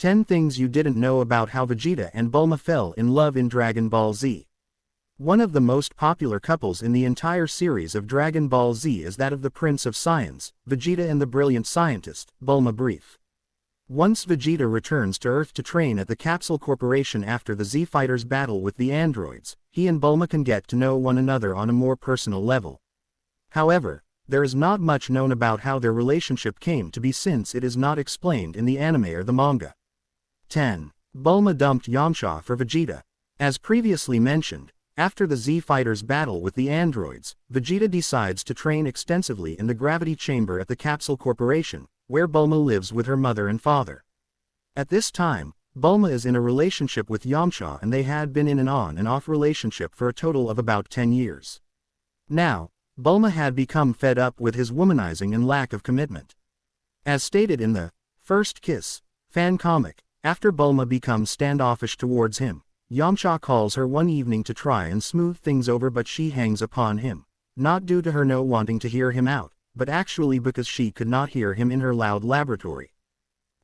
10 Things You Didn't Know About How Vegeta and Bulma Fell in Love in Dragon Ball Z. One of the most popular couples in the entire series of Dragon Ball Z is that of the Prince of Science, Vegeta, and the brilliant scientist, Bulma. Brief. Once Vegeta returns to Earth to train at the Capsule Corporation after the Z Fighters battle with the androids, he and Bulma can get to know one another on a more personal level. However, there is not much known about how their relationship came to be since it is not explained in the anime or the manga. 10. Bulma dumped Yamcha for Vegeta. As previously mentioned, after the Z Fighters battle with the androids, Vegeta decides to train extensively in the gravity chamber at the Capsule Corporation, where Bulma lives with her mother and father. At this time, Bulma is in a relationship with Yamcha, and they had been in an on and off relationship for a total of about 10 years. Now, Bulma had become fed up with his womanizing and lack of commitment. As stated in the First Kiss fan comic, after Bulma becomes standoffish towards him, Yamcha calls her one evening to try and smooth things over, but she hangs upon him, not due to her no wanting to hear him out, but actually because she could not hear him in her loud laboratory.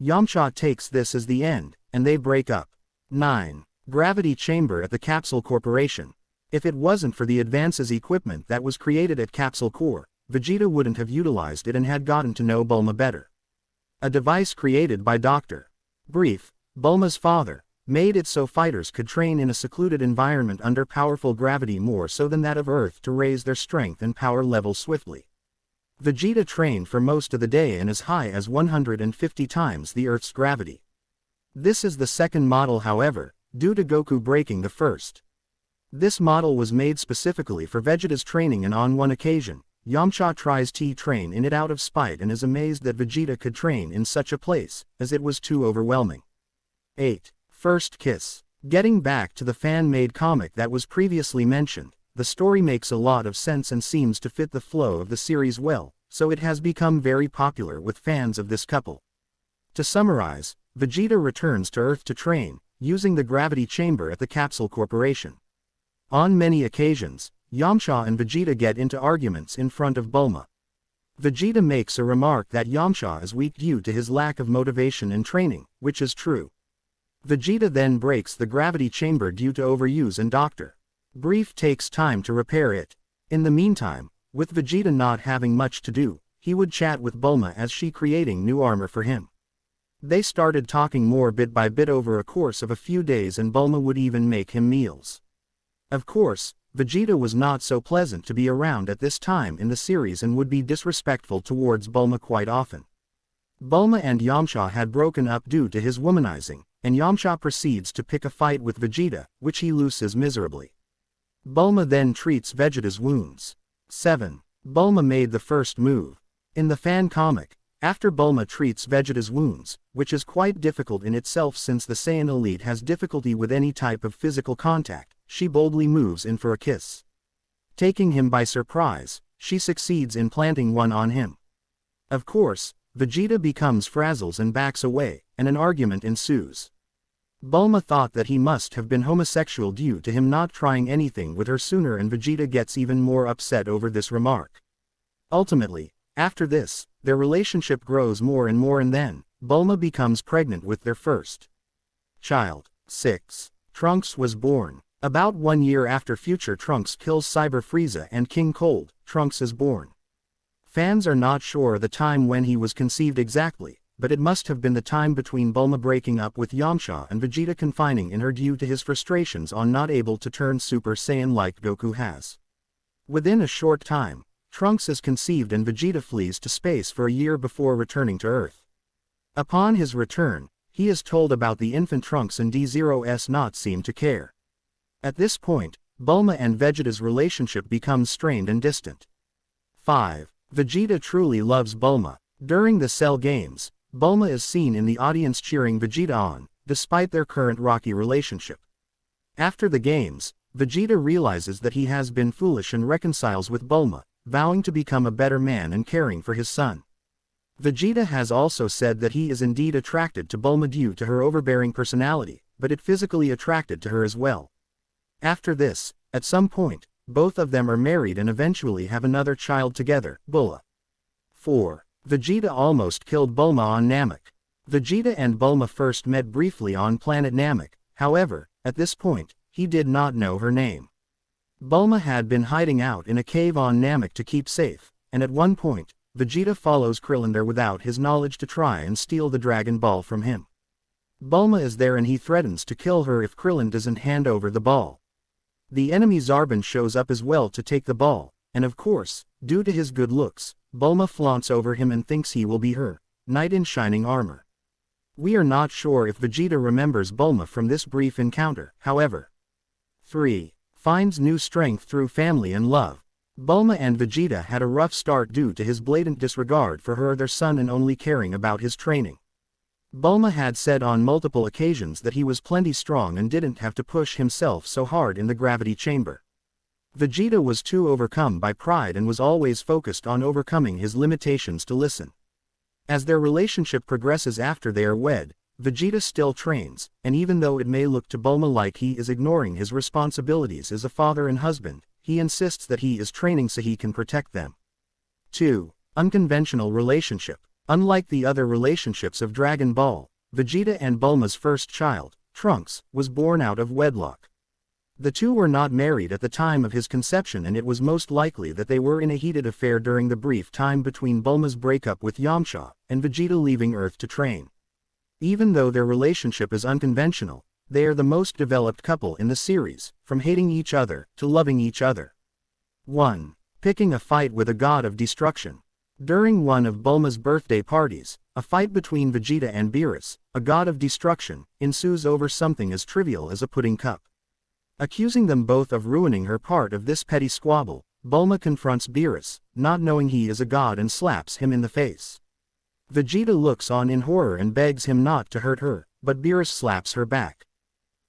Yamcha takes this as the end, and they break up. 9. Gravity Chamber at the Capsule Corporation. If it wasn't for the advances equipment that was created at Capsule Corp, Vegeta wouldn't have utilized it and had gotten to know Bulma better. A device created by Dr. Brief, Bulma's father, made it so fighters could train in a secluded environment under powerful gravity more so than that of Earth to raise their strength and power level swiftly. Vegeta trained for most of the day and as high as 150 times the Earth's gravity. This is the second model, however, due to Goku breaking the first. This model was made specifically for Vegeta's training, and on one occasion, Yamcha tries to train in it out of spite and is amazed that Vegeta could train in such a place, as it was too overwhelming. 8. First Kiss. Getting back to the fan-made comic that was previously mentioned, the story makes a lot of sense and seems to fit the flow of the series well, so it has become very popular with fans of this couple. To summarize, Vegeta returns to Earth to train, using the gravity chamber at the Capsule Corporation. On many occasions, Yamcha and Vegeta get into arguments in front of Bulma. Vegeta makes a remark that Yamcha is weak due to his lack of motivation and training, which is true. Vegeta then breaks the gravity chamber due to overuse, and Dr. Brief takes time to repair it. In the meantime, with Vegeta not having much to do, he would chat with Bulma as she creating new armor for him. They started talking more bit by bit over a course of a few days, and Bulma would even make him meals. Of course, Vegeta was not so pleasant to be around at this time in the series and would be disrespectful towards Bulma quite often. Bulma and Yamcha had broken up due to his womanizing, and Yamcha proceeds to pick a fight with Vegeta, which he loses miserably. Bulma then treats Vegeta's wounds. 7. Bulma made the first move. In the fan comic, after Bulma treats Vegeta's wounds, which is quite difficult in itself since the Saiyan elite has difficulty with any type of physical contact, she boldly moves in for a kiss. Taking him by surprise, she succeeds in planting one on him. Of course, Vegeta becomes frazzles and backs away, and an argument ensues. Bulma thought that he must have been homosexual due to him not trying anything with her sooner, and Vegeta gets even more upset over this remark. Ultimately, after this, their relationship grows more and more, and then, Bulma becomes pregnant with their first child. 6. Trunks was born. About 1 year after future Trunks kills Cyber Frieza and King Cold, Trunks is born. Fans are not sure the time when he was conceived exactly, but it must have been the time between Bulma breaking up with Yamcha and Vegeta confining in her due to his frustrations on not able to turn Super Saiyan like Goku has. Within a short time, Trunks is conceived and Vegeta flees to space for a year before returning to Earth. Upon his return, he is told about the infant Trunks, and does not seem to care. At this point, Bulma and Vegeta's relationship becomes strained and distant. 5. Vegeta truly loves Bulma. During the Cell games, Bulma is seen in the audience cheering Vegeta on, despite their current rocky relationship. After the games, Vegeta realizes that he has been foolish and reconciles with Bulma, vowing to become a better man and caring for his son. Vegeta has also said that he is indeed attracted to Bulma due to her overbearing personality, but it physically attracted to her as well. After this, at some point, both of them are married and eventually have another child together, Bulma. 4. Vegeta almost killed Bulma on Namek. Vegeta and Bulma first met briefly on planet Namek, however, at this point, he did not know her name. Bulma had been hiding out in a cave on Namek to keep safe, and at one point, Vegeta follows Krillin there without his knowledge to try and steal the Dragon Ball from him. Bulma is there and he threatens to kill her if Krillin doesn't hand over the ball. The enemy Zarbon shows up as well to take the ball, and of course, due to his good looks, Bulma flaunts over him and thinks he will be her knight in shining armor. We are not sure if Vegeta remembers Bulma from this brief encounter, however. 3. Finds new strength through family and love. Bulma and Vegeta had a rough start due to his blatant disregard for her, their son, and only caring about his training. Bulma had said on multiple occasions that he was plenty strong and didn't have to push himself so hard in the gravity chamber. Vegeta was too overcome by pride and was always focused on overcoming his limitations to listen. As their relationship progresses after they are wed, Vegeta still trains, and even though it may look to Bulma like he is ignoring his responsibilities as a father and husband, he insists that he is training so he can protect them. 2. Unconventional relationship. Unlike the other relationships of Dragon Ball, Vegeta and Bulma's first child, Trunks, was born out of wedlock. The two were not married at the time of his conception, and it was most likely that they were in a heated affair during the brief time between Bulma's breakup with Yamcha and Vegeta leaving Earth to train. Even though their relationship is unconventional, they are the most developed couple in the series, from hating each other to loving each other. 1. Picking a fight with a god of destruction. During one of Bulma's birthday parties, a fight between Vegeta and Beerus, a god of destruction, ensues over something as trivial as a pudding cup. Accusing them both of ruining her part of this petty squabble, Bulma confronts Beerus, not knowing he is a god, and slaps him in the face. Vegeta looks on in horror and begs him not to hurt her, but Beerus slaps her back.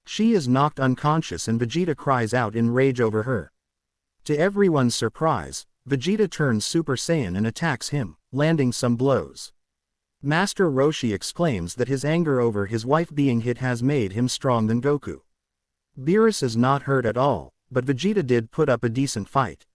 She is knocked unconscious and Vegeta cries out in rage over her. To everyone's surprise, Vegeta turns Super Saiyan and attacks him, landing some blows. Master Roshi exclaims that his anger over his wife being hit has made him stronger than Goku. Beerus is not hurt at all, but Vegeta did put up a decent fight.